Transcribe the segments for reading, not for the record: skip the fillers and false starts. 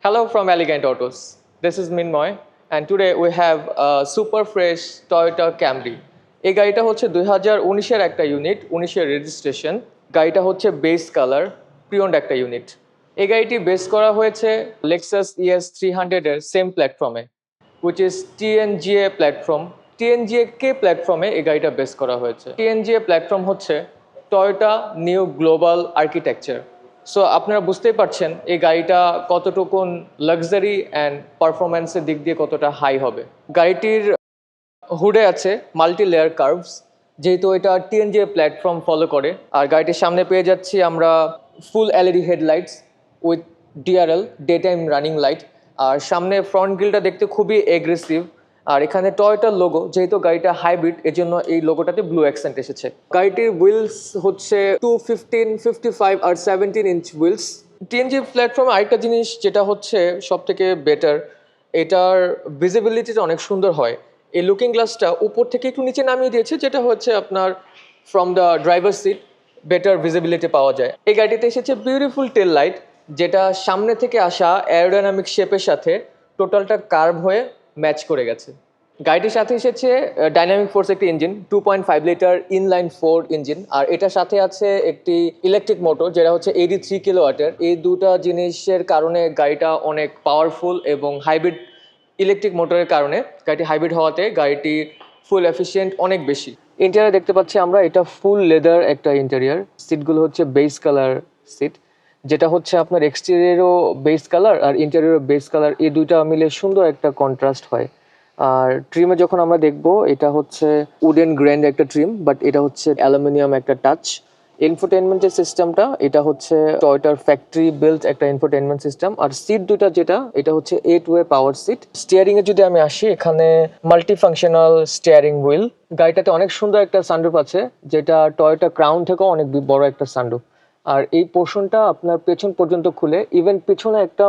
Hello from Elegant Autos. This is Minmoy, and today we have a super fresh Toyota Camry. এই গাড়িটা হচ্ছে 2019-এর একটা unit, 19-এর registration. গাড়িটা হচ্ছে বেস কালার, প্রিওন্ড একটা ইউনিট। এই গাড়িটি বেস করা হয়েছে Lexus ES 300-এর সেম প্ল্যাটফর্মে, which is TNGA platform. TNGA প্ল্যাটফর্মে এই গাড়িটা বেস করা হয়েছে। TNGA প্ল্যাটফর্ম হচ্ছে Toyota new global architecture. So আপনারা বুঝতেই পারছেন এই গাড়িটা কতটুকুন লাক্সারি অ্যান্ড পারফরমেন্সের দিক দিয়ে কতটা হাই হবে। গাড়িটির হুডে আছে মাল্টি লেয়ার কার্ভস, যেহেতু এটা টিএনজিএ প্ল্যাটফর্ম ফলো করে। আর গাড়িটির সামনে পেয়ে যাচ্ছি আমরা full LED headlights with DRL, day time running light. আর সামনে ফ্রন্ট গ্রিলটা দেখতে খুবই এগ্রেসিভ। আর এখানে টয়োটার লোগো, যেহেতু গাড়িটা হাইব্রিড, এজন্য এই লোগোটাতে ব্লু অ্যাকসেন্ট এসেছে। গাড়িটির হুইলস হচ্ছে 215, 55 আর 17 ইঞ্চ হুইলস। টিএনজি প্ল্যাটফর্মে আরেকটা জিনিস যেটা হচ্ছে সব থেকে বেটার, এটার ভিজিবিলিটিটা অনেক সুন্দর হয়। এই লুকিং গ্লাসটা উপর থেকে একটু নিচে নামিয়ে দিয়েছে, যেটা হচ্ছে আপনার from the driver seat better visibility পাওয়া যায়। এই গাড়িতে এসেছে বিউটিফুল টেল লাইট, যেটা সামনে থেকে আসা অ্যারোডাইনামিক শেপের সাথে টোটালটা কার্ভ হয়ে ম্যাচ করে গেছে। গাড়িটির সাথে এসেছে ডাইনামিক ফোর্স একটি ইঞ্জিন, 2.5 লিটার ইনলাইন 4 ইঞ্জিন। আর এটার সাথে আছে একটি ইলেকট্রিক মোটর, যেটা হচ্ছে 83 কিলোওয়াটের। এই দুটা জিনিসের কারণে গাড়িটা অনেক পাওয়ারফুল, এবং হাইব্রিড ইলেকট্রিক মোটরের কারণে গাড়িটি হাইব্রিড হওয়াতে গাড়িটির ফুল এফিশিয়েন্ট অনেক বেশি। ইন্টেরিয়র দেখতে পাচ্ছি আমরা, এটা ফুল লেদার একটা ইন্টেরিয়র। সিটগুলো হচ্ছে বেস কালার সিট, যেটা হচ্ছে আপনার এক্সটেরিয়রও বেস কালার আর ইন্টেরিয়রও বেস কালার, এই দুইটা মিলে সুন্দর একটা কন্ট্রাস্ট হয়। আর ট্রিমে যখন আমরা দেখবো, এটা হচ্ছে উডেন গ্রেন্ড একটা ট্রিম, বাট এটা হচ্ছে অ্যালুমিনিয়াম একটা টাচ। ইনফোটেনমেন্টের সিস্টেমটা এটা হচ্ছে টয়োটার ফ্যাক্টরি বিল্ড একটা ইনফোটেনমেন্ট সিস্টেম। আর সিট দুটা যেটা, এটা হচ্ছে 8-ওয়ে পাওয়ার সিট। স্টিয়ারিং এ যদি আমি আসি, এখানে মাল্টি ফাংশনাল স্টিয়ারিং হুইল। গাড়িটাতে অনেক সুন্দর একটা সানরুফ আছে, যেটা টয়োটা ক্রাউন থেকেও অনেক বড় একটা সানরুফ। আর এই পোর্শনটা আপনার পেছন পর্যন্ত খুলে, ইভেন পেছনে একটা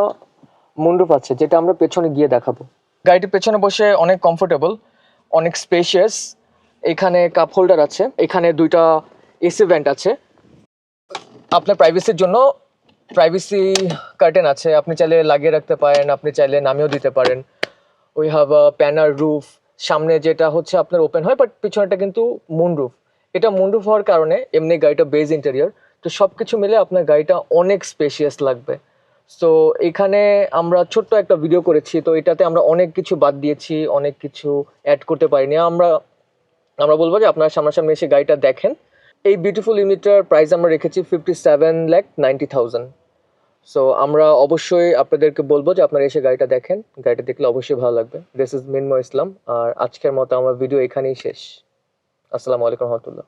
মুন্ডুপ আছে, যেটা আমরা পেছনে গিয়ে দেখাবো। গাড়িটির পেছনে বসে অনেক কমফোর্টেবল, অনেক স্পেশিয়াস। এখানে কাপ হোল্ডার আছে, এখানে দুইটা এসি ভেন্ট আছে। আপনার প্রাইভেসির জন্য প্রাইভেসি কার্টেন আছে, আপনি চাইলে লাগিয়ে রাখতে পারেন, আপনি চাইলে নামিয়েও দিতে পারেন। উই হ্যাভ আ প্যানার রুফ, সামনে যেটা হচ্ছে আপনার ওপেন হয়, বাট পিছনেটা কিন্তু মুন রুফ। এটা মুন রুফ হওয়ার কারণে এমনি গাড়িটা বেজ ইন্টেরিয়র, তো সব কিছু মিলে আপনার গাড়িটা অনেক স্পেশিয়াস লাগবে। সো এখানে আমরা ছোট্ট একটা ভিডিও করেছি, তো এটাতে আমরা অনেক কিছু বাদ দিয়েছি, অনেক কিছু অ্যাড করতে পারিনি। আমরা আমরা বলবো যে আপনারা সামনাসামনি এসে গাড়িটা দেখেন। এই বিউটিফুল ইউনিটটার প্রাইস আমরা রেখেছি 57,90,000। সো আমরা অবশ্যই আপনাদেরকে বলবো যে আপনারা এসে গাড়িটা দেখেন, গাড়িটা দেখলে অবশ্যই ভালো লাগবে। দিস ইজ মিনময় ইসলাম, আর আজকের মতো আমার ভিডিও এখানেই শেষ। আসসালামু আলাইকুম রহমতুল্লাহ।